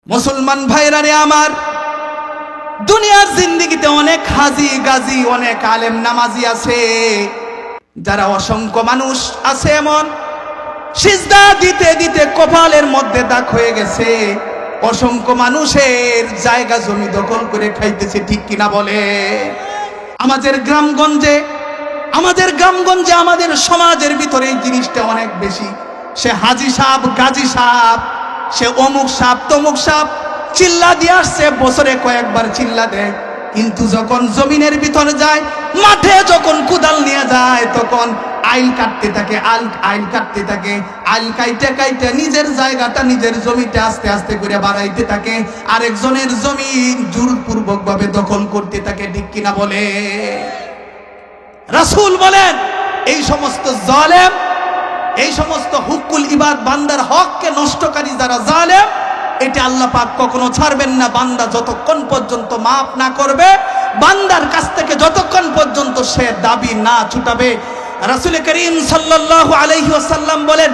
মুসলমান ভাইরা রে আমার, দুনিয়ার জিন্দেগিতে অনেক হাজি গাজী, অনেক আলেম নামাজি আছে, যারা অসংখ্য মানুষ আছে এমন সিজদা দিতে দিতে কপালের মধ্যে দাগ হয়ে গেছে, অসংখ্য মানুষের জায়গা জমি দখল করে খাইতেছে, ঠিক কিনা বলে? আমাদের গ্রামগঞ্জে আমাদের সমাজের ভিতরে এই জিনিসটা অনেক বেশি। সে হাজি সাহেব, গাজী সাহেব, সে অমুক সাপ তমুক সাপ চিল্লা দিয়ে আসছে, বছরে কয়েকবার চিল্লা দেয়, কিন্তু যখন জমিনের ভিতরে যায়, মাঠে যখন কুদাল নিয়ে যায়, তখন আইল কাটতে থাকে, আইল কাটতে থাকে, আইল কাইতে কাইতে নিজের জায়গাটা, নিজের জমিটা আস্তে আস্তে করে বাড়াইতে থাকে, আরেকজনের জমি জোরপূর্বক ভাবে দখল করতে থাকে, ঠিক কিনা বলে? রাসূল বলেন, এই সমস্ত জালেম, এই সমস্ত হুকুল ইবাদ, বান্দার হককে নষ্টকারী যারা জালেম, এটা আল্লাহ পাক কখনো ছাড়বেন না। বান্দা যতক্ষণ পর্যন্ত মাফ না করবে, বান্দার কাছ থেকে যতক্ষণ পর্যন্ত সে দাবি না ছুটাবে। রাসূল করিম সাল্লাল্লাহু আলাইহি ওয়াসাল্লাম বলেন,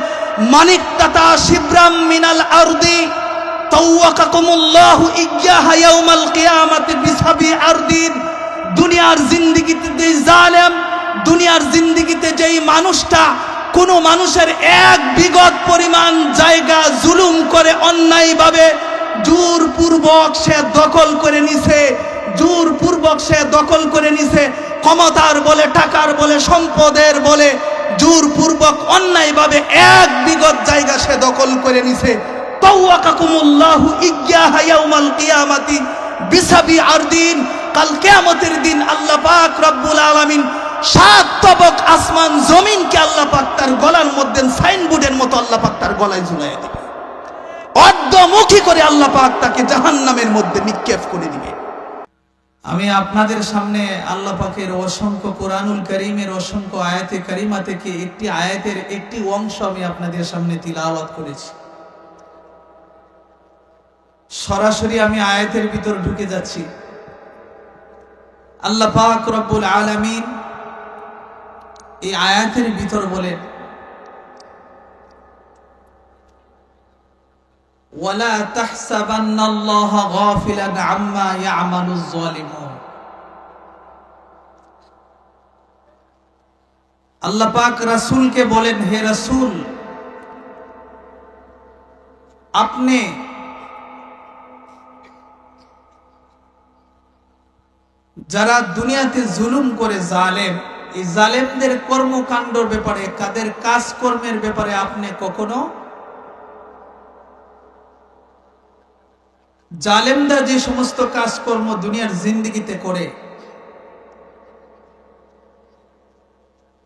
মানিকতাতা শিবরাম মিনাল আরদি তাওয়াকাকুমুল্লাহু ইয়্যাহা ইয়াউমাল কিয়ামাতি বিসাবি আরদিন। দুনিয়ার জিন্দেগিতে যেই জালেম, দুনিয়ার জিন্দেগিতে যেই মানুষটা কোন মানুষের এক বিগত পরিমাণ জায়গা জুলুম করে, অন্যায়ভাবে জোরপূর্বক সে দখল করে নিছে, জোরপূর্বক সে দখল করে নিছে, ক্ষমতার বলে, টাকার বলে, সম্পদের বলে, জোরপূর্বক অন্যায়ভাবে এক বিগত জায়গা সে দখল করে নিছে, তাওয়াকাকুমুল্লাহু ইয়্যাহা ইয়াউমাল কিয়ামাতি বিসাবি আরদিন। কাল কিয়ামতের দিন আল্লাহ পাক রব্বুল আলামিন সাত তবক আসমান জমিনকে আল্লাহ পাক তার গলার মধ্যে সাইনবোর্ডের মতো আল্লাহ পাক তার গলায় ঝুলাইয়া দিবে, অর্ধমুখী করে আল্লাহ পাক তাকে জাহান্নামের মধ্যে নিক্ষেপ করে দিবে। আমি আপনাদের সামনে আল্লাহ পাকের অসংখ্য কোরআনুল কারীমের অসংখ্য আয়াতে কারিমা থেকে একটি আয়াতের একটি অংশ আমি আপনাদের সামনে তিলাওয়াত করেছি। সরাসরি আমি আয়াতের ভিতর ঢুকে যাচ্ছি। আল্লাহ পাক রব্বুল আলামিন এই আয়াতের ভিতর বলেন, ওয়ালা তাহসাবান্নাল্লাহা গাফিলান আম্মা ইয়ামালুজ জালিমুন। আল্লাহ পাক রাসূলকে বলেন, হে রাসূল, আপনি যারা দুনিয়াতে জুলুম করে জালেম, এই জালেমদের কর্মকাণ্ডের ব্যাপারে, তাদের কাজকর্মের ব্যাপারে আপনি কখনো, জালেমরা যে সমস্ত কাজকর্ম দুনিয়ার জিন্দেগিতে করে,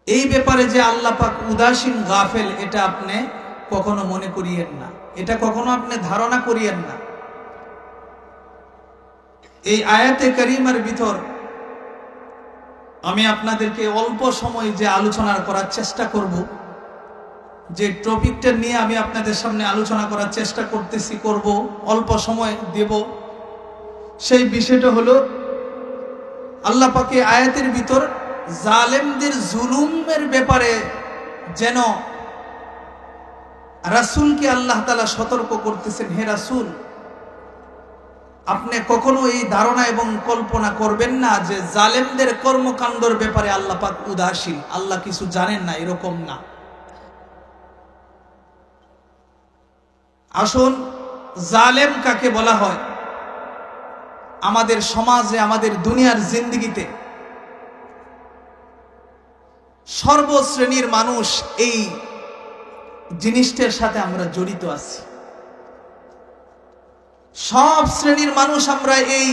এই ব্যাপারে যে আল্লাহ পাক উদাসীন, গাফেল, এটা আপনি কখনো মনে করিয়েন না, এটা কখনো আপনি ধারণা করিয়েন না। এই আয়াতে কারিমার ভিতর আমি আপনাদেরকে অল্প সময় যে আলোচনা করার চেষ্টা করব, যে টপিকটা নিয়ে আমি আপনাদের সামনে আলোচনা করার চেষ্টা করব, অল্প সময় দেব, সেই বিষয়টা হলো আল্লাহ পাকে আয়াতের ভিতর জালেমদের জুলুমের ব্যাপারে যেন রাসূলকে আল্লাহ তাআলা সতর্ক করতেছেন, হে রাসূল, আপনি কখনো এই ধারণা এবং কল্পনা করবেন না যে জালেমদের কর্মকাণ্ডের ব্যাপারে আল্লাহ পাক উদাসীন, আল্লাহ কিছু জানেন না, এরকম না। আসুন, জালেম কাকে বলা হয়? আমাদের সমাজে, আমাদের দুনিয়ার জিন্দেগিতে সর্বশ্রেণীর মানুষ এই জিনিসটার সাথে আমরা জড়িত আছি। সব শ্রেণীর মানুষ আমরা এই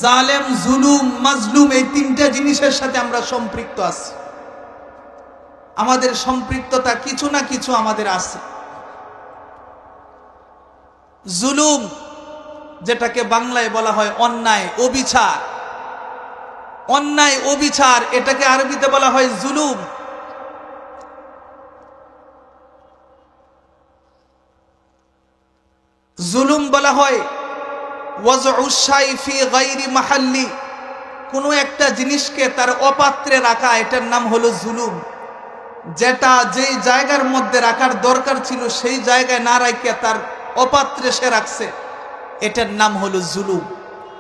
জালেম, জুলুম, মাজলুম, এই তিনটা জিনিসের সাথে আমরা সম্পৃক্ত আছি। আমাদের সম্পৃক্ততা কিছু না কিছু আমাদের আছে। জুলুম, যেটাকে বাংলায় বলা হয় অন্যায়, অবিচার, অন্যায় অবিচার, এটাকে আরবিতে বলা হয় জুলুম। জুলুম বলা হয় ওয়াজউশ শাই ফি গায়রি মাহাল্লি, কোনো একটা জিনিসকে তার অপাত্রে রাখা, এটার নাম হলো জুলুম। যেটা যেই জায়গার মধ্যে রাখার দরকার ছিল সেই জায়গায় না রাখিয়া তার অপাত্রে সে রাখছে, এটার নাম হলো জুলুম,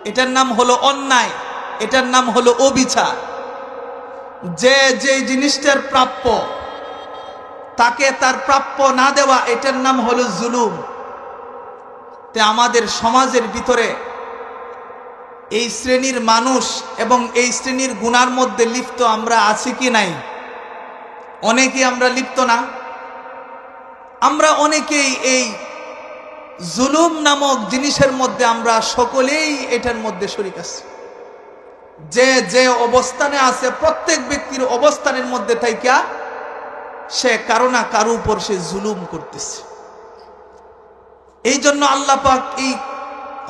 এটার নাম হলো অন্যায়, এটার নাম হলো অবিচার। যে যে জিনিসটার প্রাপ্য তাকে তার প্রাপ্য না দেওয়া, এটার নাম হলো জুলুম। তে আমাদের সমাজের ভিতরে এই শ্রেণীর মানুষ এবং এই শ্রেণীর গুনার মধ্যে লিপ্ত আমরা আছি কি নাই? অনেকেই আমরা লিপ্ত না? আমরা অনেকেই এই জুলুম নামক জিনিসের মধ্যে আমরা সকলেই এটার মধ্যে শরীক আছি। যে যে অবস্থানে আছে, প্রত্যেক ব্যক্তির অবস্থানের মধ্যে থাইকা সে কারো না কারো উপর সে জুলুম করতেছে। এই জন্য আল্লাহ পাক এই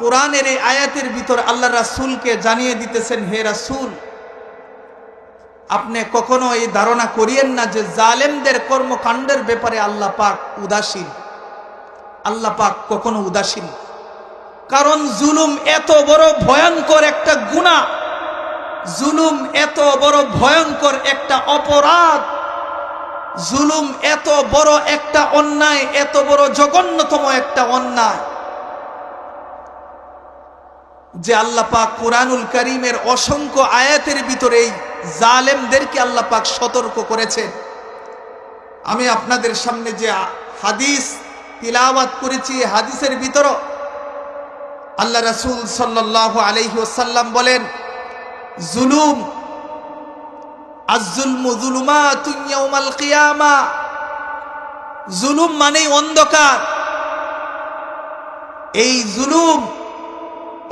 কোরআনের এই আয়াতের ভিতর আল্লাহ রাসূলকে জানিয়ে দিতেছেন, হে রাসূল, আপনি কখনো এই ধারণা করিয়েন না যে জালেমদের কর্মকাণ্ডের ব্যাপারে আল্লাহ পাক উদাসীন। আল্লাহ পাক কখনো উদাসীন, কারণ জুলুম এত বড় ভয়ঙ্কর একটা গুনাহ, জুলুম এত বড় ভয়ঙ্কর একটা অপরাধ, জুলুম এত বড় একটা অন্যায়, এত বড় জঘন্যতম একটা অন্যায় যে আল্লাহ পাক কুরআনুল কারীমের অসংখ্য আয়াতের ভিতরে জালেমদেরকে আল্লাহ পাক সতর্ক করেছেন। আমি আপনাদের সামনে যে হাদিস তিলাওয়াত করেছি, হাদিসের ভিতর আল্লাহ রাসূল সাল্লাল্লাহু আলাইহি ওয়াসাল্লাম বলেন, জুলুম আয-যুলমু যুলুমাতুন ইয়াউমাল কিয়ামা, জুলুম মানেই অন্ধকার। এই জুলুম,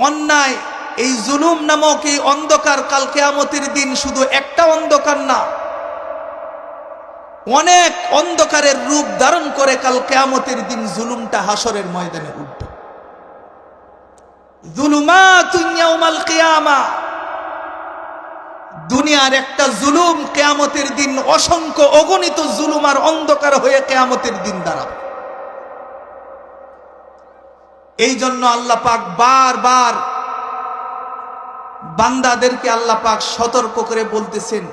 অন্যায়, এই জুলুম নামক এই অন্ধকার কাল কিয়ামতের দিন শুধু একটা অন্ধকার না, অনেক অন্ধকারের রূপ ধারণ করে কাল কিয়ামতের দিন জুলুমটা হাসরের ময়দানে উঠবে। যুলুমাতুন ইয়াউমাল কিয়ামা, দুনিয়ার একটা জুলুম কিয়ামতের দিন অসংখ্য অগণিত জুলুম আর অন্ধকার হয়ে কিয়ামতের দিন দাঁড়াবে। এই জন্য আল্লাহ পাক বারবার বান্দাদেরকে আল্লাহ পাক সতর্ক করে বলতেছেন,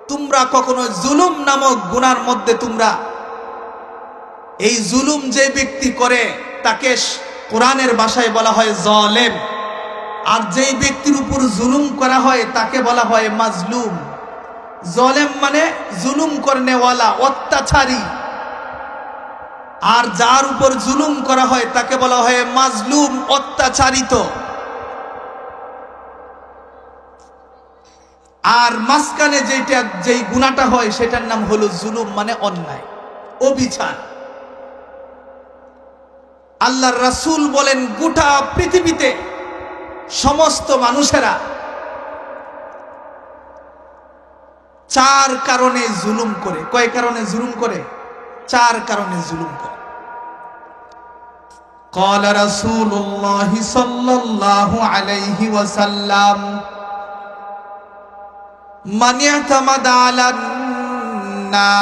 তোমরা কখনো জুলুম নামক গুনার মধ্যে তোমরা, এই জুলুম যে ব্যক্তি করে তাকে কোরআনের ভাষায় বলা হয় জালেম, আর যেই ব্যক্তির উপর জুলুম করা হয় তাকে বলা হয় মাজলুম। জালেম মানে জুলুম করনেওয়ালা, অত্যাচারী, আর যার উপর জুলুম করা হয় তাকে বলা হয় মাজলুম, অত্যাচারিত। আর মাঝখানে যেই গুনাহটা হয় সেটার নাম হলো জুলুম, মানে অন্যায়, অবিচার। আল্লাহর রাসূল বলেন, গোটা পৃথিবীতে সমস্ত মানুষেরা চার কারণে জুলুম করে। কয় কারণে জুলুম করে? চার কারণে জুলুম করে। قال رسول الله صلى الله عليه وسلم من اعتمد على الناس,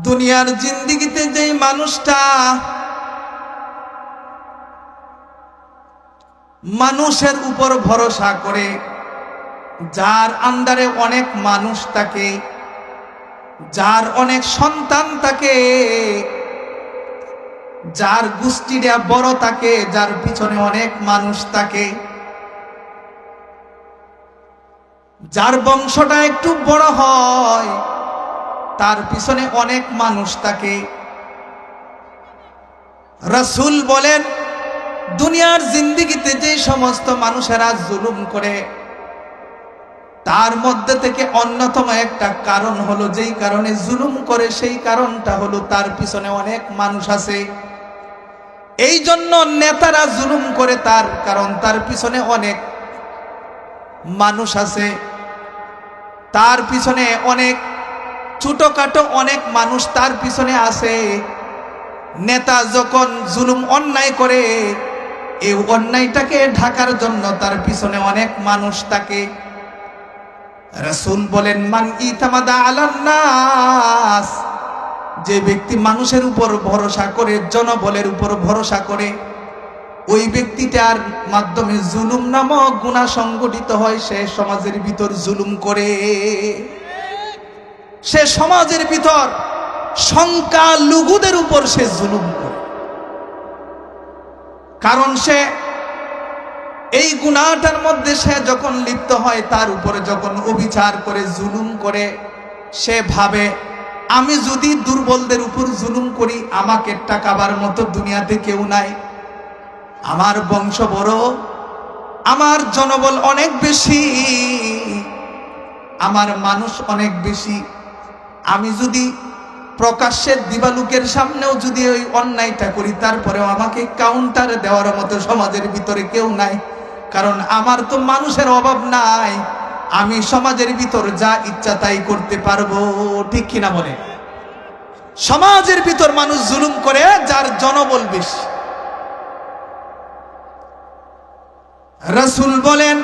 দুনিয়ার জিন্দেগিতে যেই মানুষটা মানুষের উপর ভরসা করে, যার আন্ডারে অনেক মানুষ থাকে, যার অনেক সন্তান থাকে, যার গোষ্ঠীটা বড় থাকে, যার পিছনে অনেক মানুষ থাকে, যার বংশটা একটু বড় হয়, তার পিছনে অনেক মানুষ থাকে। রাসূল বলেন, দুনিয়ার জিন্দেগিতে যে সমস্ত মানুষেরা জুলুম করে, তার মধ্যে থেকে অন্যতম একটা কারণ হলো, যেই কারণে জুলুম করে সেই কারণটা হলো তার পিছনে অনেক মানুষ আছে। এই জন্য নেতারা জুলুম করে, তার কারণ তার পিছনে অনেক মানুষ আছে, তার পিছনে অনেক ছোটখাটো অনেক মানুষ তার পিছনে আছে। নেতা যখন জুলুম অন্যায় করে, এই অন্যায়টাকে ঢাকার জন্য তার পিছনে অনেক মানুষ থাকে। রাসূল বলেন, মান ইতামাদা আলান নাস, যে ব্যক্তি মানুষের উপর ভরসা করে, জনবলের উপর ভরসা করে, ওই ব্যক্তিটার মাধ্যমে জুলুম নামক গুনাহ সংগঠিত হয়। সে সমাজের ভিতর জুলুম করে, সে সমাজের ভিতর সংখ্যালঘুদের উপর সে জুলুম করে। কারণ সে এই গুনাহটার মধ্যে সে যখন লিপ্ত হয়, তার উপরে যখন অবিচার করে জুলুম করে, সে ভাবে আমি যদি দুর্বলদের উপর জুলুম করি, আমাকে টাকাবার মতো দুনিয়াতে কেউ নাই, আমার বংশ বড়, আমার জনবল অনেক বেশি, আমার মানুষ অনেক বেশি, আমি যদি প্রকাশ্যে দিবালুকের সামনেও যদি ওই অন্যায়টা করি, তারপরেও আমাকে কাউন্টার দেওয়ার মতো সমাজের ভিতরে কেউ নাই, কারণ আমার তো মানুষের অভাব নাই, আমি সমাজের ভিতর যা ইচ্ছা তাই করতে পারবো। ঠিক কিনা বলে? সমাজের ভিতর মানুষ জুলুম করে যার জনবল বেশি। রাসূল বলেন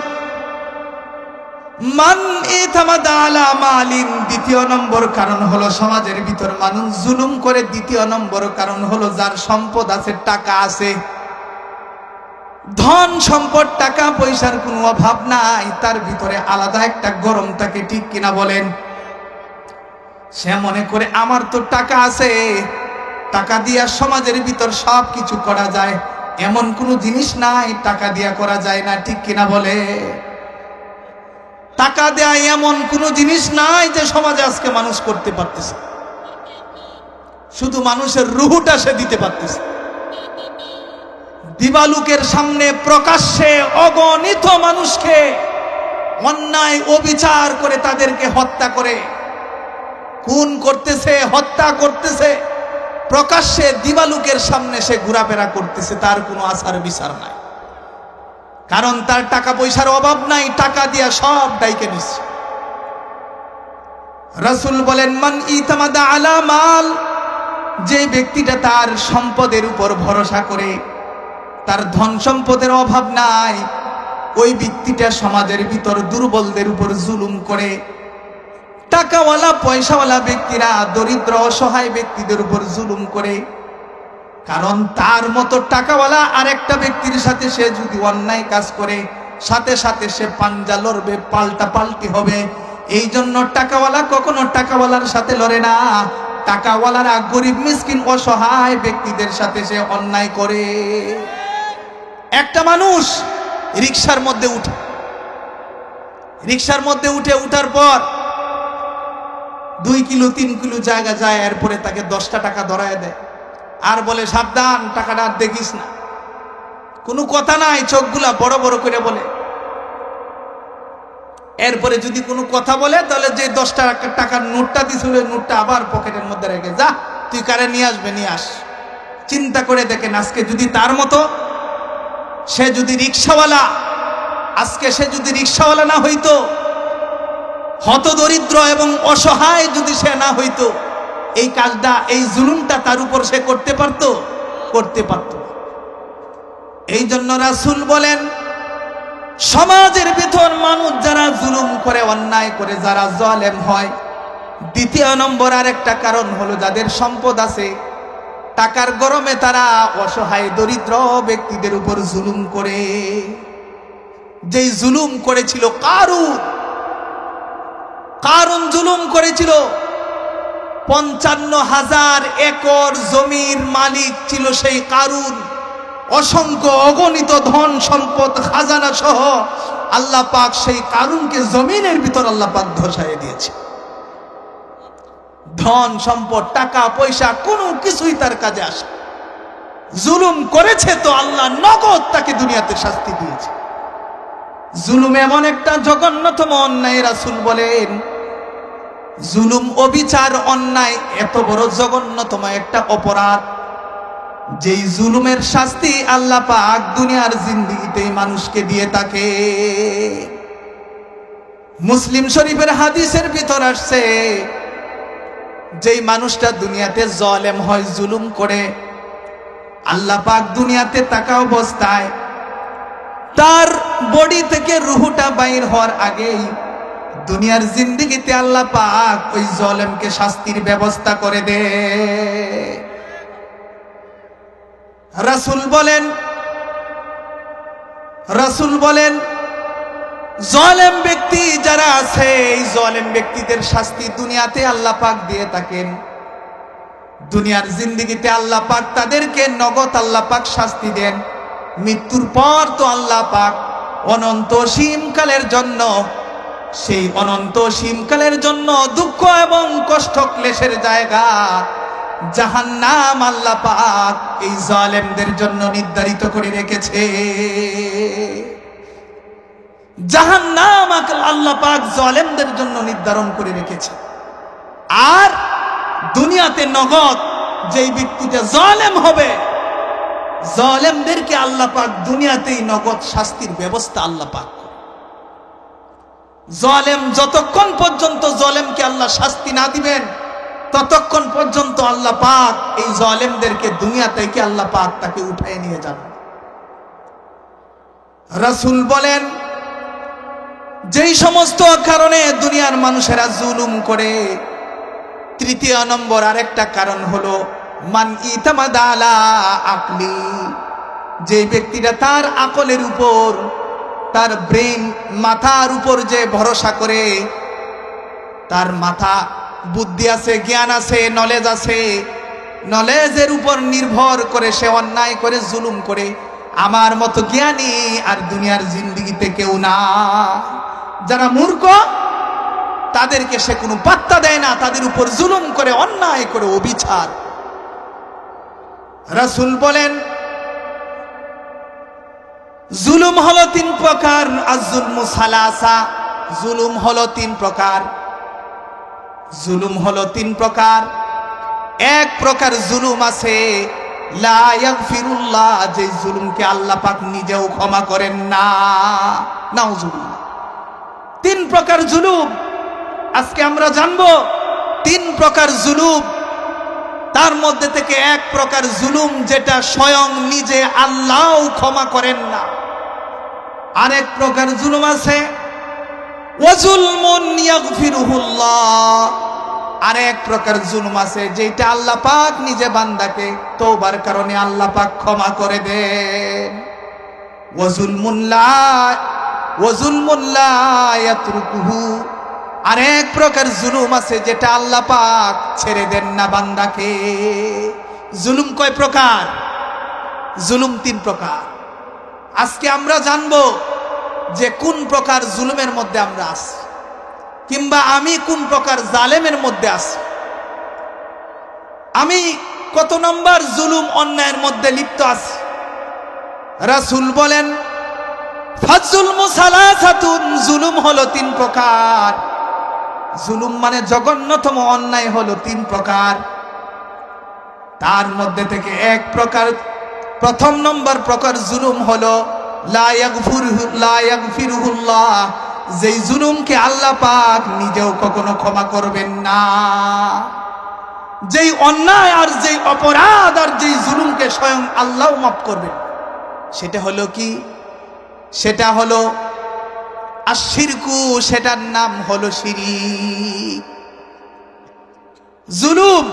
মান ইতামাদা আলা মালিন, দ্বিতীয় নম্বর কারণ হলো সমাজের ভিতর মানুষ জুলুম করে। দ্বিতীয় নম্বর কারণ হলো যার সম্পদ আছে, টাকা আছে, ধন সম্পদ, টাকা পয়সার কোনো অভাব নাই, তার ভিতরে আলাদা একটা গরম থাকে। ঠিক কিনা বলেন? সে মনে করে আমার তো টাকা আছে, টাকা দিয়া সমাজের ভিতর সব কিছু করা যায়, এমন কোনো জিনিস নাই টাকা দিয়া করা যায় না। ঠিক কিনা বলে? টাকা দেয়া এমন কোনো জিনিস নাই যে সমাজে আজকে মানুষ করতে পারতেছে, শুধু মানুষের রুহুটা সে দিতে পারতেছে। দিবালুকের সামনে প্রকাশ্যে অগণিত মানুষকে অন্যায় অবিচার করে তাদেরকে হত্যা করে, খুন করতেছে, হত্যা করতেছে, প্রকাশ্যে দিবালুকের সামনে সে ঘোরাফেরা করতেছে, তার কোনো আচার বিচার নাই, কারণ তার টাকা পয়সার অভাব নাই, টাকা দিয়া সব দায়কে নিচ্ছে। রাসূল বলেন মান ইতামাদা আলা মাল, যে ব্যক্তিটা তার সম্পদের উপর ভরসা করে, তার ধন সম্পদের অভাব নাই, ওই ব্যক্তিটা সমাজের ভিতর দুর্বলদের উপর জুলুম করে। টাকাওয়ালা পয়সাওয়ালা ব্যক্তিরা দরিদ্র অসহায় ব্যক্তিদের উপর জুলুম করে, কারণ তার মতো টাকাওয়ালা আরেকটা ব্যক্তির সাথে সে যদি অন্যায় কাজ করে, সাথে সাথে সে পাঞ্জা লড়বে, পাল্টা পাল্টি হবে। এই জন্য টাকাওয়ালা কখনো টাকাওয়ালার সাথে লড়ে না, টাকাওয়ালারা গরিব মিসকিন অসহায় ব্যক্তিদের সাথে সে অন্যায় করে। একটা মানুষ রিকশার মধ্যে উঠে, রিকশার মধ্যে উঠার পর 2 কিলো 3 কিলো জায়গা যায়, এরপরে তাকে 10টা টাকা ধরায় দেয় আর বলে সাবধান, টাকাটা আর দেখিস না। কোনো কথা নাই, চোখগুলা বড় বড় করে বলে। এরপরে যদি কোনো কথা বলে, তাহলে যে 10 টাকার নোটটা দিছিল, নোটটা আবার পকেটের মধ্যে রেখে, যা তুই কারে নিয়ে আসবে নিয়ে আস। চিন্তা করে দেখেন, আজকে যদি তার মতো সে যদি রিকশাওয়ালা, আজকে সে যদি রিকশাওয়ালা না হইতো, হতদরিদ্র এবং অসহায় যদি সে না হইতো, এই কাজটা, এই জুলুমটা তার উপর সে করতে পারত? করতে পারত। এই জন্য রাসূল বলেন সমাজের ভিতর মানুষ যারা জুলুম করে, অন্যায় করে, যারা জালেম হয়, দ্বিতীয় নম্বর আরেকটা কারণ হলো যাদের সম্পদ আছে, টাকার গরমে তারা অসহায় দরিদ্র ব্যক্তিদের উপর জুলুম করে। যেই জুলুম করেছিল কারুন জুলুম করেছিল। 55,000 একর জমির মালিক ছিল সেই কারুন। অসংখ্য অগণিত ধন সম্পদ খাজানা সহ আল্লাহ পাক সেই কারুনকে জমিনের ভিতর আল্লাহ পাক ধসায় দিয়েছে। ধন সম্পদ, টাকা পয়সা কোনো কিছুই তার কাজে আসে। জুলুম করেছে তো আল্লাহ নগদ তাকে দুনিয়াতে শাস্তি দিয়েছে। জুলুম এমন একটা জঘন্যতম অন্যায়, রাসূল বলেন জুলুম, অবিচার, অন্যায় এত বড় জঘন্যতম একটা অপরাধ, যেই জুলুমের শাস্তি আল্লাহ পাক দুনিয়ার জিন্দেগিতেই মানুষকে দিয়ে থাকে। মুসলিম শরীফের হাদিসের ভিতর আসছে, যেই মানুষটা দুনিয়াতে জালেম হয়, জুলুম করে, আল্লাহ পাক দুনিয়াতে থাকা অবস্থায় তার বডি থেকে রুহটা বাইর হওয়ার আগেই দুনিয়ার জিন্দেগিতে আল্লাহ পাক ওই জালেমকে শাস্তির ব্যবস্থা করে দে। রাসূল বলেন জালেম ব্যক্তি যারা আছে, এই জালেম ব্যক্তিদের শাস্তি দুনিয়াতে আল্লাহ পাক দিয়ে থাকেন। দুনিয়ার জিন্দেগিতে আল্লাহ পাক তাদেরকে নগদ আল্লাহ পাক শাস্তি দেন। মৃত্যুর পর তো আল্লাহ পাক অনন্ত সীমকালের জন্য, সেই অনন্ত সীমকালের জন্য দুঃখ এবং কষ্ট ক্লেশের জায়গা জাহান্নাম আল্লাহ পাক এই জালেমদের জন্য নির্ধারিত করে রেখেছে। জাহান্নাম আল্লাহ পাক জালেমদের জন্য নির্ধারণ করে রেখেছে। আর দুনিয়াতে নগদ যেই ব্যক্তিটা জালেম হবে, জালেমদেরকে আল্লাহ পাক দুনিয়াতেই নগদ শাস্তির ব্যবস্থা আল্লাহ পাক। জালেম যতক্ষণ পর্যন্ত জালেমকে আল্লাহ শাস্তি না দিবেন, ততক্ষণ পর্যন্ত আল্লাহ পাক এই জালেমদেরকে দুনিয়া থেকে আল্লাহ পাক তাকে উঠায় নিয়ে যান। রাসূল বলেন, যেই সমস্ত কারণে দুনিয়ার মানুষেরা জুলুম করে, তৃতীয় নম্বর আরেকটা কারণ হলো মান ইতামাদা আলা আকলি, যে ব্যক্তিরা তার আকলের উপর, তার ব্রেন মাথার উপর যে ভরসা করে, তার মাথা বুদ্ধি আছে, জ্ঞান আছে, নলেজ আছে, নলেজের উপর নির্ভর করে সে অন্যায় করে, জুলুম করে, আমার মতো জ্ঞানী আর দুনিয়ার জিন্দেগিতে কেউ না। যারা মূর্খ তাদেরকে সে কোনো পাত্তা দেয় না, তাদের উপর জুলুম করে, অন্যায় করে, অবিচার। রাসূল বলেন, জুলুম হলো তিন প্রকার। আয-যুলমু সালাসা, জুলুম হলো তিন প্রকার। জুলুম হলো তিন প্রকার। এক প্রকার জুলুম আছে লা ইয়াগফিরুল্লাহ, যে জুলুমকে আল্লাহ পাক নিজেও ক্ষমা করেন না। নাউজুবিল্লাহ। তিন প্রকার জুলুম আজকে আমরা জানবো। তিন প্রকার জুলুম, তার মধ্যে থেকে এক প্রকার জুলুম যেটা স্বয়ং নিজে আল্লাহও ক্ষমা করেন না। আরেক প্রকার জুলুম আছে ওয়াজুলমুন ইয়াগফিরুহুল্লাহ, আরেক প্রকার জুলুম আছে যেটা আল্লাহ পাক নিজে বান্দাকে তওবার কারণে আল্লাহ পাক ক্ষমা করে দেন। ওয়াজুলমুন লা ইয়াতরুকুহু, আরেক প্রকার জুলুম আছে যেটা আল্লাহ পাক ছেড়ে দেন না বান্দাকে। জুলুম কয় প্রকার? জুলুম তিন প্রকার। আজকে আমরা জানবো যে কোন প্রকার জুলুমের মধ্যে আমরা আছি, কিংবা আমি কোন প্রকার জালেমের মধ্যে আছি। আমি কত নম্বর জুলুম অন্যায়ের মধ্যে লিপ্ত আছি। রাসূল বলেন, ফাযুলমু সালাসাতুন, জুলুম হলো তিন প্রকার। জুলুম মানে জঘন্যতম অন্যায় হলো তিন প্রকার। তার মধ্যে থেকে এক প্রকার, প্রথম নম্বর প্রকার জুলুম হলো লা ইয়াগফিরুহুল্লাহ, যেই জুলুমকে আল্লাহ পাক নিজেও কখনো ক্ষমা করবেন না। যেই অন্যায় আর যেই অপরাধ আর যেই জুলুমকে স্বয়ং আল্লাহ মাফ করবেন, সেটা হলো কি? সেটা হলো আশিরকু, সেটার নাম হলো শিরিক। জুলুম,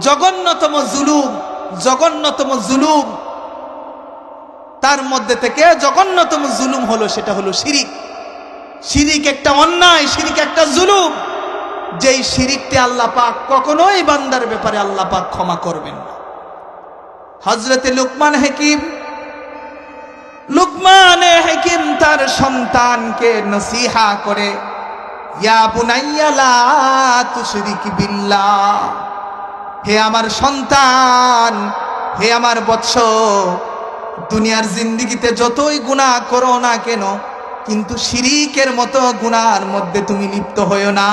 জঘন্যতম জুলুম, জঘন্যতম জুলুম। তার মধ্যে থেকে জঘন্যতম জুলুম হলো, সেটা হলো শিরিক। শিরিক একটা অন্যায়, শিরিক একটা জুলুম, যেই শিরিকটি আল্লাহ পাক কখনোই বান্দার ব্যাপারে আল্লাহ পাক ক্ষমা করবেন না। হযরতে লুকমান হাকিম তার সন্তানকে নসিহা করে, ইয়া বুনাইয়া লা তুশরিক বিল্লাহ, হে আমার সন্তান, হে আমার বৎস, দুনিয়ার জিন্দেগিতে যতই গুনাহ করো না কেন, কিন্তু শিরিকের মতো গুনার মধ্যে তুমি লিপ্ত হইও না।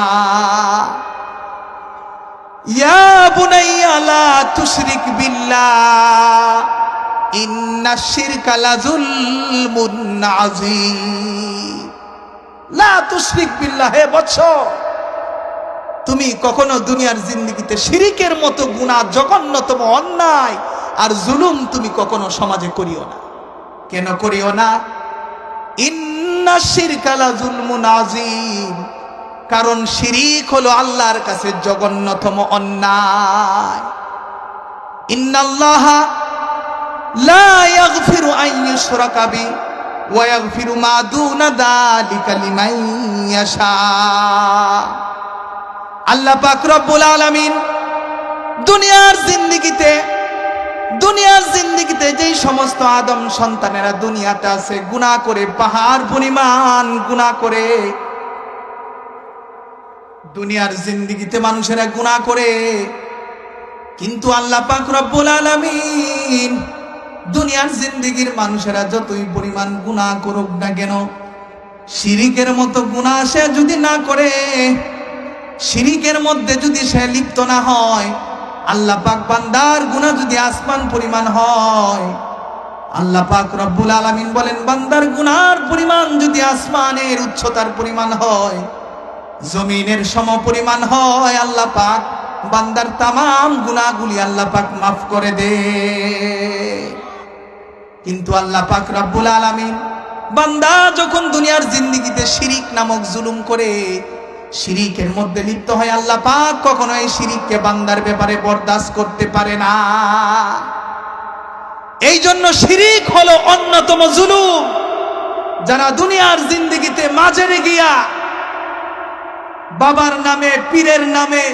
ইয়া বুনাইয়া লা তুশরিক বিল্লাহ ইন্নাশ শিরকা লাযুলমুন আযীম। লা তুশরিক বিল্লাহ, হে বৎস, তুমি কখনো দুনিয়ার জিন্দেগিতে শিরিকের মতো গুনাহ, জঘন্যতম অন্যায় আর জুলুম তুমি কখনো সমাজে করিও না। কেন করিও না? ইন্নাশ শিরকা লাযুলমুন আযীম, কারণ শিরিক হলো আল্লাহর কাছে জঘন্যতম অন্যায়। ইন্নাল্লাহা লা ইয়াগফিরু আন ইউশরাকা বিহি ওয়া ইয়াগফিরু মা দুনা যালিকা লিমান ইয়াশা। আল্লাহ পাক রব্বুল আলামিন দুনিয়ার জিন্দেগিতে যেই সমস্ত আদম সন্তানেরা দুনিয়াতে আছে গুনাহ করে পাহাড় পরিমাণ গুনাহ করে। দুনিয়ার জিন্দেগিতে মানুষেরা গুনাহ করে, কিন্তু আল্লাহ পাক রব্বুল আলামিন দুনিয়ার জিন্দেগির মানুষেরা যতই পরিমাণ গুনাহ করুক না কেন, শিরিকের মতো গুনাহ সে যদি না করে, শিরিকের মধ্যে যদি সে লিপ্ত না হয়, আল্লাহ পাক বান্দার গুনাহ যদি আসমান পরিমাণ হয়, আল্লাহ পাক রব্বুল আলামিন বলেন বান্দার গুনাহর পরিমাণ যদি আসমানের উচ্চতার পরিমাণ হয়, জমিনের সম পরিমাণ হয়, আল্লাহ পাক বান্দার তামাম গুনাহগুলি আল্লাহ পাক মাফ করে দে। কিন্তু আল্লাহ পাক রব্বুল আলামিন বান্দা যখন দুনিয়ার জিন্দেগিতে শিরিক নামক জুলুম করে, শিরিকের মধ্যে লিপ্ত হয়, আল্লাহ পাক কখনো এই শিরিককে বান্দার ব্যাপারে বরদাস্ত করতে পারে না। এই জন্য শিরিক হলো অন্যতম জুলুম। যারা দুনিয়ার জিন্দেগিতে মাঝারে গিয়া বাবার নামে, পীরের নামে,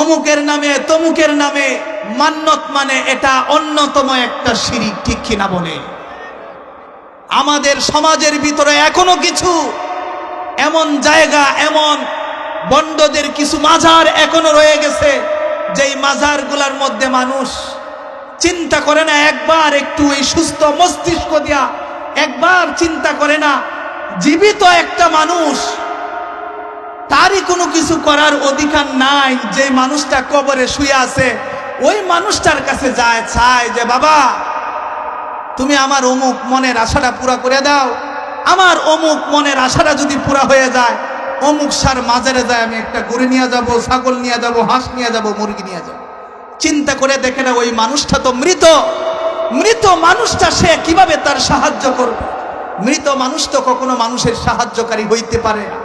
অমুকের নামে, তমুকের নামে মান্নত মানে, এটা অন্যতম একটা শিরিক, ঠিক কিনা বলে? আমাদের সমাজের ভিতরে এখনো কিছু এমন জায়গা, এমন বন্ডদের কিছু মাজার এখনো রয়ে গেছে, যেই মাজারগুলোর মধ্যে মানুষ চিন্তা করে না একবার, একটু এই সুস্থ মস্তিষ্ক দিয়া একবার চিন্তা করে না, জীবিত একটা মানুষ, তারই কোনো কিছু করার অধিকার নাই। যে মানুষটা কবরে শুয়ে আছে, ওই মানুষটার কাছে যায়, চায় যে বাবা তুমি আমার অমুক মনের আশাটা পুরা করে দাও, আমার অমুক মনের আশাটা যদি পুরা হয়ে যায়, অমুক সার মাজারে যায় আমি একটা গরু নিয়ে যাব, ছাগল নিয়ে যাব, হাঁস নিয়ে যাব, মুরগি নিয়ে যাব। চিন্তা করে দেখে না ওই মানুষটা তো মৃত, মৃত মানুষটা সে কিভাবে তার সাহায্য করবে? মৃত মানুষ তো কখনো মানুষের সাহায্যকারী হইতে পারে না।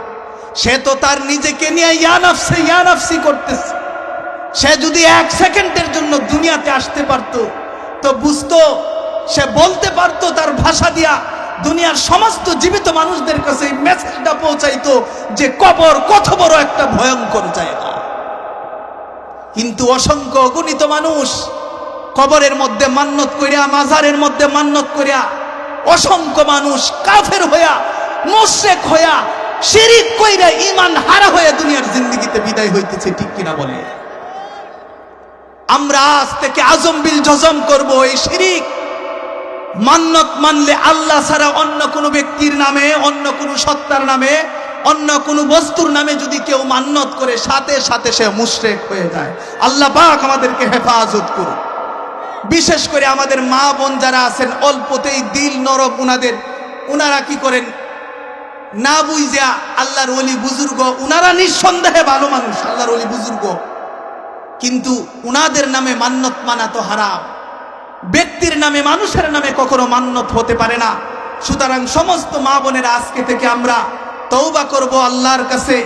সে তো তার নিজেকে নিয়ে ইয়া নাফসি করতেছে। সে যদি এক সেকেন্ডের জন্য দুনিয়াতে আসতে পারতো তো বুঝতো, সে বলতে পারতো তার ভাষা দিয়া দুনিয়ার সমস্ত জীবিত মানুষদের কাছে এই মেসেজটা পৌঁছাইতো যে কবর কত বড় একটা ভয়ঙ্কর জায়গা। কিন্তু অসংখ্য অগণিত মানুষ কবরের মধ্যে মান্নত করিয়া, মাজারের মধ্যে মান্নত করিয়া, অসংখ্য মানুষ কাফের হইয়া, মুশরিক হইয়া, শিরিক কইরা ঈমান হারা হয়ে দুনিয়ার জিন্দেগিতে বিদায় হইতেছে, ঠিক কিনা বলে? আমরা আজ থেকে আজম বিল জজম করব, এই শিরিক মান্নত মানলে আল্লাহ ছাড়া অন্য কোনো ব্যক্তির নামে, অন্য কোনো সত্তার নামে, অন্য কোনো বস্তুর নামে যদি কেউ মান্নত করে, সাথে সাথে সে মুশরিক হয়ে যায়। আল্লাহ পাক আমাদেরকে হেফাজত করুন। বিশেষ করে আমাদের মা বোন যারা আছেন, অল্পতেই দিল নরম উনাদের, উনারা কি করেন না বুঝা, আল্লাহর ওলি বুজুর্গ, উনারা নিঃসন্দেহে ভালো মানুষ, আল্লাহর ওলি বুজুর্গ, কিন্তু উনাদের নামে মান্নত মানা তো হারাম। ব্যক্তির নামে, মানুষের নামে কখনো মান্নত হতে পারে না। সুতরাং সমস্ত মা বোনেরা আজকে থেকে আমরা তওবা করব, আল্লাহর কাছে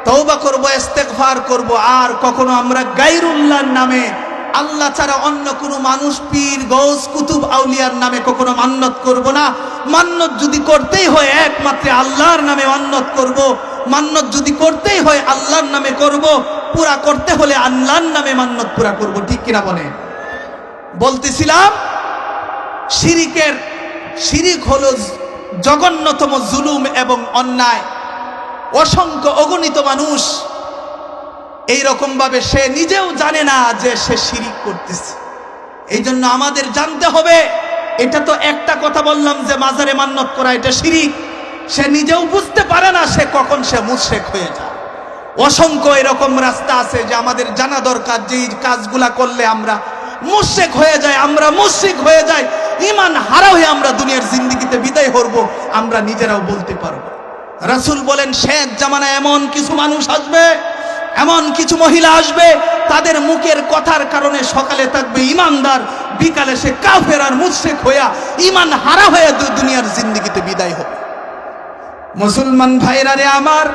তওবা করব, ইস্তেগফার করব, আর কখনো আমরা গায়রুল্লাহর নামে, আল্লাহ ছাড়া অন্য কোনো মানুষ, পীর, গৌস, কুতুব, আউলিয়ার নামে কখনো মান্নত করব না। মান্নত যদি করতেই হয় একমাত্র আল্লাহর নামে মান্নত করব। মান্নত যদি করতেই হয় আল্লাহর নামে করব, পুরা করতে হলে আল্লাহর নামে মান্নত পুরা করব, ঠিক কিনা বলে? বলতেছিলাম শিরিক হলো জঘন্যতম জুলুম এবং অন্যায়। অসংখ্য অগণিত মানুষ এইরকম ভাবে সে নিজেও জানে না যে সে শিরিক করতেছে। এই জন্য আমাদের জানতে হবে, এটা তো একটা কথা বললাম যে মাজারে মান্নত করা এটা শিরিক, সে নিজেও বুঝতে পারে না সে কখন সে মুশরিক হয়ে যায়। অসংখ্য এরকম রাস্তা আছে যে আমাদের জানা দরকার, যে কাজগুলা করলে আমরা মুশরিক হয়ে যায়, আমরা মুশরিক হয়ে যাই, ঈমান হারা হয়ে আমরা দুনিয়ার জিন্দেগিতে বিদায় করব, আমরা নিজেরাও বলতে পারবো। রাসূল বলেন শেষ জামানায় এমন কিছু মানুষ আসবে, এমন কিছু মহিলা আসবে, তাদের মুখের কথার কারণে সকালে থাকবে ঈমানদার, বিকালে সে কাফের আর মুশরিক হইয়া ঈমান হারা হয়ে দুনিয়ার জিন্দেগিতে বিদায় হবে। মুসলমান ভাইরা রে আমার,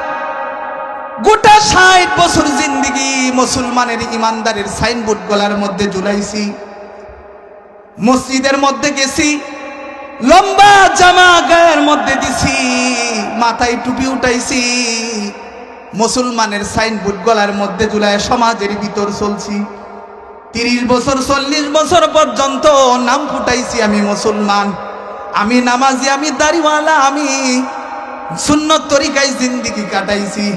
গোটা 60 বছর জিন্দেগি মুসলমানের ঈমানদারের সাইনবোর্ড গলার মধ্যে ঝুলাইছি, মসজিদের মধ্যে গেছি, লম্বা জামা গায়ের মধ্যে দিছি, মাথায় টুপি উঠাইছি, মুসলমানের সাইনবোর্ড গলার মধ্যে ঝুলায় সমাজের ভিতর চলছি। 30 বছর 40 বছর পর্যন্ত নাম ফুটাইছি আমি মুসলমান, আমি নামাজি, আমি দাড়িওয়ালা, আমি সুন্নত তরিকায় জিন্দেগি কাটাইছি।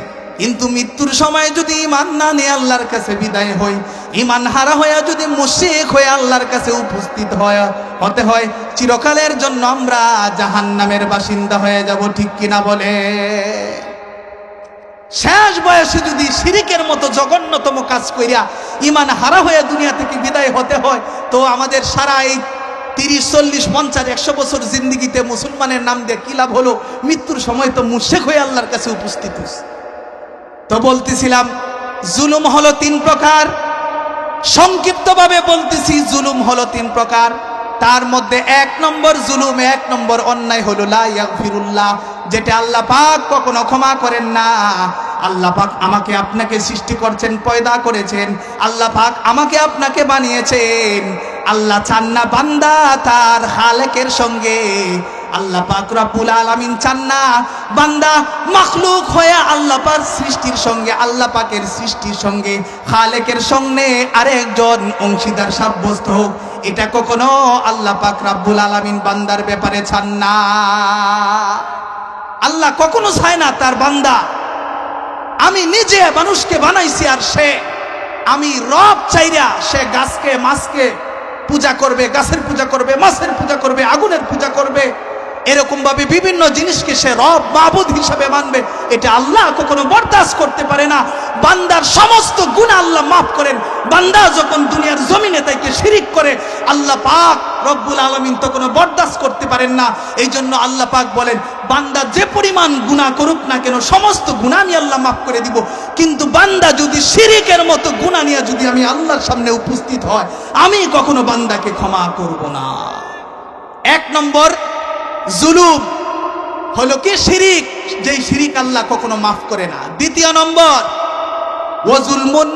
কিন্তু মৃত্যুর সময় যদি ঈমান না নিয়ে আল্লাহর কাছে বিদায় হই, ঈমান হারা হয়ে যদি মুশরিক হয়ে আল্লাহর কাছে উপস্থিত হতে হয়, চিরকালের জন্য আমরা জাহান্নামের বাসিন্দা হয়ে যাব। ঠিক কিনা বলে? শেষ বয়সে যদি শিরিকের মতো জঘন্যতম কাজ কইরা ঈমান হারা হয়ে দুনিয়া থেকে বিদায় হতে হয়, তো আমাদের সারা এই 30 40 50 100 বছর জিন্দেগিতে মুসলমানের নাম দিয়ে কি লাভ হলো? মৃত্যুর সময় তো মুশরিক হয়ে আল্লাহর কাছে উপস্থিত হইছে। তো বলতেছিলাম জুলুম হলো 3 প্রকার। সংক্ষিপ্তভাবে বলতেছি জুলুম হলো 3 প্রকার। তার মধ্যে 1 নম্বর জুলুম, 1 নম্বর অন্যায় হলো লা ইয়াগফিরুল্লাহ, যেটা আল্লাহ পাক কখনো ক্ষমা করেন না। আল্লাহ পাক আমাকে আপনাকে সৃষ্টি করছেন, পয়দা করেছেন, আল্লাহ পাক আমাকে আপনাকে বানিয়েছেন। আল্লাহ চান না বান্দা তার খালেকের সঙ্গে, আল্লাহ পাক রব্বুল আলামিন চান না বান্দা মাখলুক হয়ে আল্লাহ পাক সৃষ্টির সঙ্গে, আল্লাহ পাকের সৃষ্টির সঙ্গে খালেকের সঙ্গে আরেকজন অংশীদার সাব্যস্ত হোক। এটা কখনো আল্লাহ পাক রব্বুল আলামিন বান্দার ব্যাপারে চান না। আল্লাহ কখনো চায় না তার বান্দা, আমি নিজে মানুষকে বানাইছি আর আমি রব চাইরা সে গাছকে মাছকে পূজা করবে, গাছের পূজা করবে, মাছের পূজা করবে, আগুনের পূজা করবে, এরকম ভাবে বিভিন্ন জিনিসকে সে রব মাবুদ হিসাবে মানবে। এটা আল্লাহ কখনো বরদাস্ত করতে পারে না। বান্দার সমস্ত গুনাহ আল্লাহ মাফ করেন। বান্দা যখন দুনিয়ার জমিনে তাইকে শিরিক করে, আল্লাহ পাক রব্বুল আলামিন তো কোনো বরদাস্ত করতে পারেন না। এই জন্য আল্লাহ পাক বলেন, বান্দা যে পরিমাণ গুনাহ করুক না কেন, সমস্ত গুনাহ আমি আল্লাহ মাফ করে দিব। কিন্তু বান্দা যদি শিরিকের মতো গুনাহ নিয়ে যদি আমি আল্লাহর সামনে উপস্থিত হয়, আমি কখনো বান্দাকে ক্ষমা করব না। 1 নম্বর জুলুম হলো কি? শিরিক, যেই শিরিক আল্লাহ কখনো মাফ করে না। 2 নম্বর ওয়াজুলমুন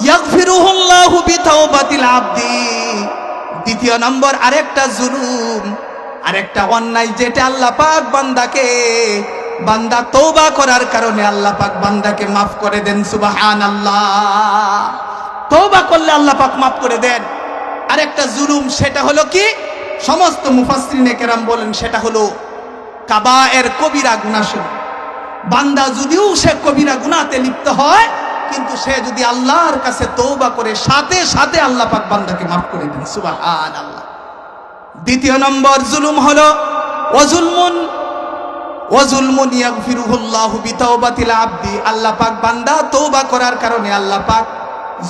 ইয়াগফিরুহুল্লাহু বিতাওবাতিল আবদি। 2 নম্বর আরেকটা জুলুম, আরেকটা অন্যায়, যেটা আল্লাহ পাক বান্দা তওবা করার কারণে আল্লাহ পাক বান্দাকে মাফ করে দেন। সুবহানাল্লাহ। তওবা করলে আল্লাহ পাক মাফ করে দেন। আরেকটা জুলুম, সেটা হলো কি? সমস্ত মুফাসসিরিনে কেরাম বলেন সেটা হলো কাবায়ের কবিরা গুনাহ। বান্দা যদিও সে কবিরা গুনাহতে লিপ্ত হয়, কিন্তু সে যদি আল্লাহর কাছে তওবা করে, সাথে সাথে আল্লাহ পাক বান্দাকে মাফ করে দেন। সুবহানাল্লাহ। 2 নম্বর জুলুম হলো ওয়াজুলমুন ইয়াগফিরুহুল্লাহু বিতাওবাতিল আবদি। আল্লাহ পাক বান্দা তওবা করার কারণে আল্লাহ পাক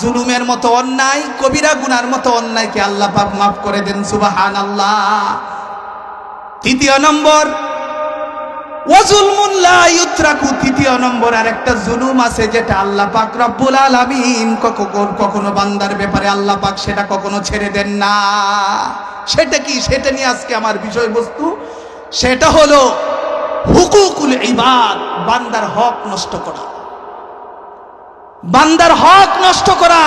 জুলুমের মতো অন্যায়, কবিরা গুনার মতো অন্যায়কে আল্লাহ পাক মাফ করে দেন। সুবহানাল্লাহ। 3 নম্বর ওয়াজুলমুন লা ইউতরাকু। 3 নম্বর আরেকটা জুলুম আছে, যেটা আল্লাহ পাক রব্বুল আলামিন কখনো বান্দার ব্যাপারে আল্লাহ পাক সেটা কখনো ছেড়ে দেন না। সেটা কি? সেটা নিয়ে আজকে আমার বিষয়বস্তু। সেটা হলো হুকুকুল ইবাদ, বান্দার হক নষ্ট করা। বান্দার হক নষ্ট করা,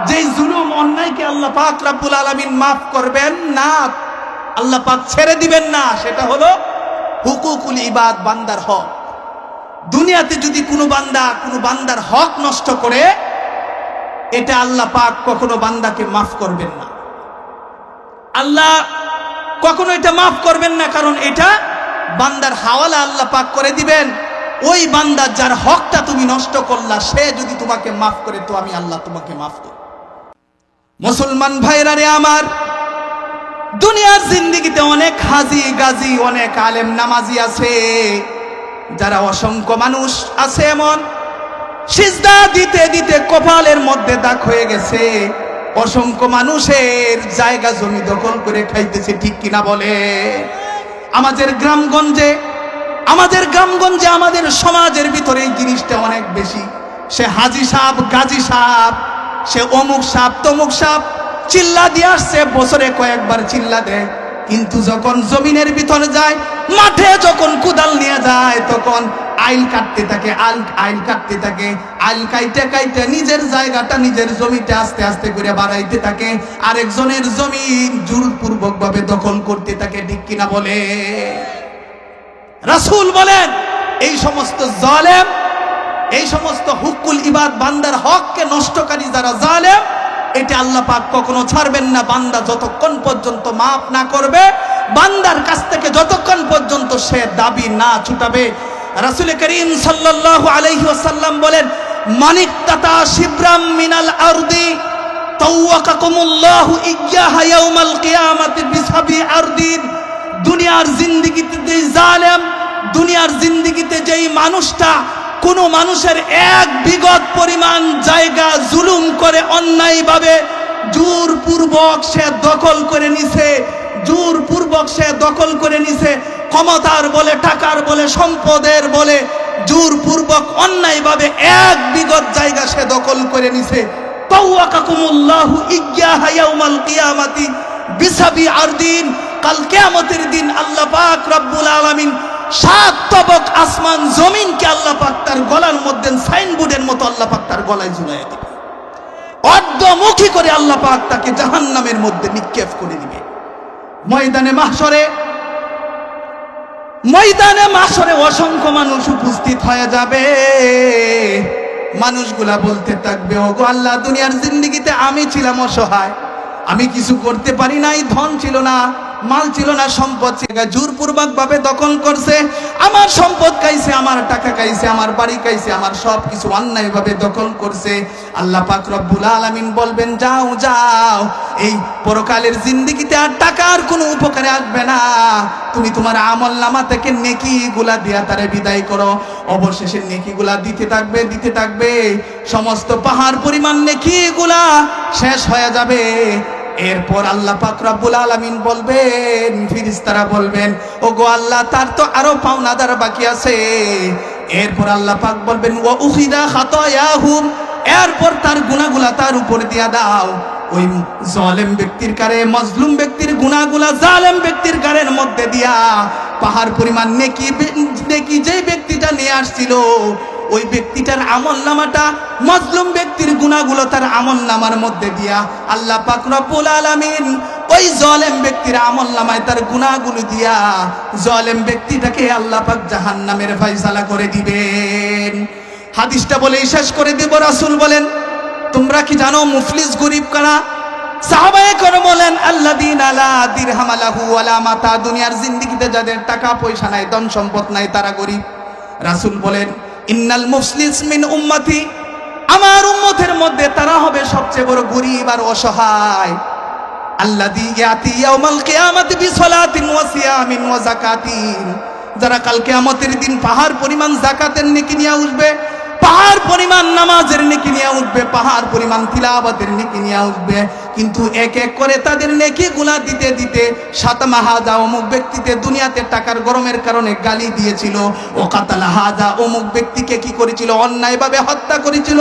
যেই জুলুম অন্যায়কে আল্লাহ পাক রব্বুল আলামিন মাফ করবেন না, আল্লাহ পাক ছেড়ে দিবেন না, সেটা হলো হুকুকুল ইবাদ, বান্দার হক। দুনিয়াতে যদি কোনো বান্দার হক নষ্ট করে, এটা আল্লাহ পাক কখনো বান্দাকে মাফ করবেন না। আল্লাহ কখনো এটা মাফ করবেন না, কারণ এটা বান্দার হাওয়ালা আল্লাহ পাক করে দিবেন। ওই বান্দা যার হকটা তুমি নষ্ট করলা, সে যদি তোমাকে মাফ করে, তো আমি আল্লাহ তোমাকে মাফ করি। মুসলমান ভাইরা রে আমার, দুনিয়ার জিন্দেগিতে অনেক হাজি গাজী, অনেক আলেম নামাজি আছে, যারা অসংখ্য মানুষ আছে এমন সিজদা দিতে দিতে কপালের মধ্যে দাগ হয়ে গেছে, অসংখ্য মানুষের জায়গা জমি দখল করে খাইতেছে। ঠিক কিনা বলে? আমাদের গ্রামগঞ্জে, আমাদের সমাজের ভিতরে এই জিনিসটা অনেক বেশি। সে হাজি সাহেব, গাজী সাহেব, সে অমুক সাহেব, তমুক সাহেব চিল্লা দিয়ে আসছে, বছরে কয়েকবার চিল্লা দেয়, কিন্তু যখন জমিনের ভিতরে যায়, মাঠে যখন কুদাল নিয়ে যায়, তখন আইল কাটতে থাকে, আইল কাটতে থাকে, আইল কাইটে কাইটে নিজের জায়গাটা, নিজের জমিটা আস্তে আস্তে করে বাড়াইতে থাকে, আরেকজনের জমিন জোরপূর্বক ভাবে দখল করতে থাকে। ঠিক কিনা বলে? রাসূল বলেন, এই সমস্ত জালেম এই সমস্ত হুকুল ইবাদ বান্দার হককে নষ্টকারী যারা জালেম, এটা আল্লাহ পাক কখনো ছাড়বেন না। বান্দা যতক্ষণ পর্যন্ত মাফ না করবে, বান্দার কাছ থেকে যতক্ষণ পর্যন্ত সে দাবি না ছুটাবে। রাসূল করিম সাল্লাল্লাহু আলাইহি ওয়াসাল্লাম বলেন, মানিকতাতা শিবরাম মিনাল আরদি তাওয়াকাকুমুল্লাহু ইয়্যাহা ইয়াউমাল কিয়ামাতি বিসাবি আরদিন। দুনিয়ার জিন্দেগিতে যে জালেম, দুনিয়ার জিন্দেগিতে যেই মানুষটা কোন মানুষের এক বিগত পরিমাণ জায়গা জুলুম করে অন্যায়ভাবে জোরপূর্বক সে দখল করে নিছে, জোরপূর্বক সে দখল করে নিছে, ক্ষমতার বলে, টাকার বলে, সম্পদের বলে জোরপূর্বক অন্যায়ভাবে এক বিগত জায়গা সে দখল করে নিছে, তাওয়াকাকুমুল্লাহু ইয়্যাহা ইয়াউমাল কিয়ামাতি বিসাবি আরদিন। কাল কিয়ামতের দিন আল্লাহ পাক রব্বুল আলামিন 7 তবক আসমান জমিনকে আল্লাহ পাক তার গলার মধ্যে সাইনবোর্ডের মতো আল্লাহ পাক তার গলায় ঝুলাইয়া দিবে। অর্ধমুখী করে আল্লাহ পাক তাকে জাহান্নামের মধ্যে নিক্ষেপ করে দিবে। ময়দানে মাহশরে অসংখ্য মানুষ উপস্থিত হয়ে যাবে। মানুষগুলা বলতে থাকবে, ওগো আল্লাহ, দুনিয়ার জিন্দেগিতে আমি ছিলাম অসহায়, আমি কিছু করতে পারি নাই, ধন ছিল না, মাল ছিল না, সম্পদ ছিল, জোরপূর্বক ভাবে দখল করছে, আমার সম্পদ খাইছে, আমার টাকা খাইছে, আমার বাড়ি খাইছে, আমার সব কিছু অন্যায় ভাবে দখল করছে। আল্লাহ পাক রব্বুল আলামিন বলবেন, যাও যাও, এই পরকালের জিন্দেগিতে আর টাকার কোনো উপকারে আসবে না, তুমি তোমার আমলনামা থেকে নেকিগুলা দিয়া তারে বিদায় করো। অবশেষে নেকিগুলা দিতে থাকবে, সমস্ত পাহাড় পরিমাণ নেকিগুলা শেষ হয়ে যাবে। এরপর আল্লাহ পাক রব্বুল আলামিন বলবেন, ফেরেশতারা বলবেন, ওগো আল্লাহ, তার তো আরো পাওনাদার বাকি আছে। এরপর আল্লাহ পাক বলবেন, ওয়া উখিদা খাতায়াহুম, এরপর তার গুনাহগুলা তার উপর দিয়া দাও। ওই জালেম ব্যক্তির কারে, মজলুম ব্যক্তির গুনাহগুলা জালেম ব্যক্তির কারের মধ্যে দিয়া পাহাড় পরিমাণ নেকি যেই ব্যক্তিটা নিয়ে আসছিল, ওই ব্যক্তিটার আমলনামাটা মজলুম ব্যক্তির গুনাহগুলো তার আমলনামার মধ্যে দিয়া আল্লাহ পাক রব্বুল আলামিন ওই জালেম ব্যক্তির আমলনামায় তার গুনাহগুলো দিয়া জালেম ব্যক্তিটাকে আল্লাহ পাক জাহান্নামের ফয়সালা করে দিবেন। হাদিসটা বলেই শেষ করে দেব। রাসূল বলেন, তোমরা কি জানো মুফলিস গরিব কারা? সাহাবায়ে কেরাম বলেন, আল্লাযীনা লা দিরহাম লাহু ওয়ালা মাতা, দুনিয়ার জিন্দেগিতে যাদের টাকা পয়সা নাই, ধন সম্পদ নাই, তারা গরিব। রাসূল বলেন, ইন্নাল মুফলিস মিন উম্মতি, আমার উম্মতের মধ্যে তারা হবে সবচেয়ে বড় গরিব আর অসহায়। আল্লাযী ইয়াতি ইয়াউমাল কিয়ামাতি বিসালাতিন ওয়া সিয়ামিন ওয়া যাকাতিন, যারা কাল কিয়ামতের দিন পাহাড় পরিমাণ যাকাতের নেকি নিয়ে উঠবে, পাহাড় পরিমাণ নামাজের নেকি নিয়ে উঠবে, পাহাড় পরিমাণ তিলাওয়াতের নেকি নিয়ে উঠবে, কিন্তু এক এক করে তাদের নেকিগুলা দিতে দিতে সাতামা হাজা, অমুক ব্যক্তিতে দুনিয়াতে টাকার গরমের কারণে গালি দিয়েছিল, ও কাতালা হাজা, অমুক ব্যক্তিকে কি করেছিল, অন্যায়ভাবে হত্যা করেছিল,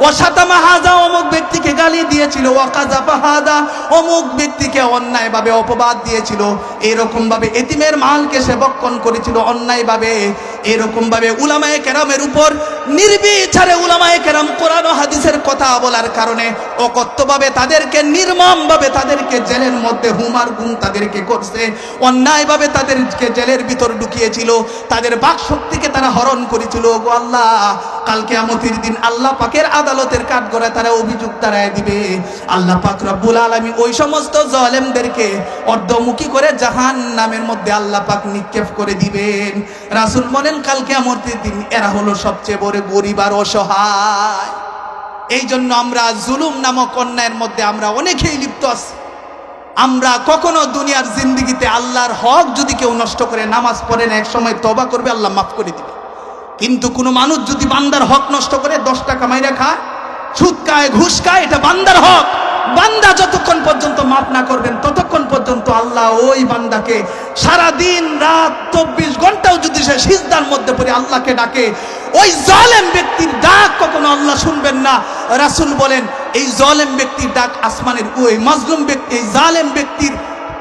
ও সাতামা হাজা, অমুক ব্যক্তিকে গালি দিয়েছিল, ও কাযাফা হাজা, অমুক ব্যক্তিকে অন্যায়ভাবে অপবাদ দিয়েছিল, এরকম ভাবে এতিমের মালকে সে ভক্ষণ করেছিল অন্যায়ভাবে। এরকম ভাবে উলামায়ে কেরামের উপর নির্বিচারে উলামায়ে কেরাম কোরআন ও হাদিসের কথা বলার কারণে অকথ্যভাবে তাদেরকে, নির্মমভাবে তাদেরকে জেলের মধ্যে হুমার গুম তাদেরকে করছে, অন্যায়ভাবে তাদেরকে জেলের ভিতর ঢুকিয়েছিল, তাদের বাক শক্তিকে তারা হরণ করেছিল। গো আল্লাহ, কাল কিয়ামতের দিন আল্লাহ পাকের আদালতের কাঠগড়ায় তারা অভিযোগ দাঁড়ায় দিবে। আল্লাহ পাক রব্বুল আলামিন ওই সমস্ত জালেমদেরকে অর্ধমুখী করে জাহান্নামের মধ্যে আল্লাহ পাক নিক্ষেপ করে দিবেন। রাসূল বলেন, কাল কিয়ামতের দিন এরা হলো সবচেয়ে বড় গরিব আর অসহায়। এই জন্য আমরা জুলুম নামক অন্যায়ের মধ্যে আমরা অনেকেই লিপ্ত আছি। আমরা কখনো দুনিয়ার জিন্দেগিতে আল্লাহর হক যদি কেউ নষ্ট করে, নামাজ পড়ে না, এক সময় তওবা করবে, আল্লাহ মাফ করে দিবে। কিন্তু কোনো মানুষ যদি বান্দার হক নষ্ট করে, 10 টাকা মাইরা খায়, সুদ খায়, ঘুষ খায়, এটা বান্দার হক। বান্দা যতক্ষণ পর্যন্ত মাফ না করবেন, ততক্ষণ পর্যন্ত আল্লাহ ওই বান্দাকে সারা দিন রাত 24 ঘন্টাও যদি সে সিজদার মধ্যে পড়ে আল্লাহকে ডাকে, ওই জালেম ব্যক্তির ডাক কখনো আল্লাহ শুনবেন না। রাসূল বলেন, এই জালেম ব্যক্তির ডাক আসমানের, ওই মাজলুম ব্যক্তি, এই জালেম ব্যক্তির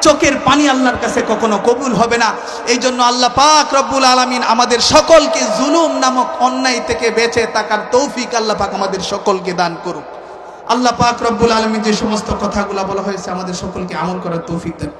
চোখের পানি আল্লাহর কাছে কখনো কবুল হবে না। এই জন্য আল্লাহ পাক রব্বুল আলামিন আমাদের সকলকে জুলুম নামক অন্যায় থেকে বেঁচে থাকার তৌফিক আল্লাহ পাক আমাদের সকলকে দান করুক। আল্লাহ পাক রব্বুল আলামিন যে সমস্ত কথাগুলো বলা হয়েছে আমাদের সকলকে আমল করার তৌফিক দেন।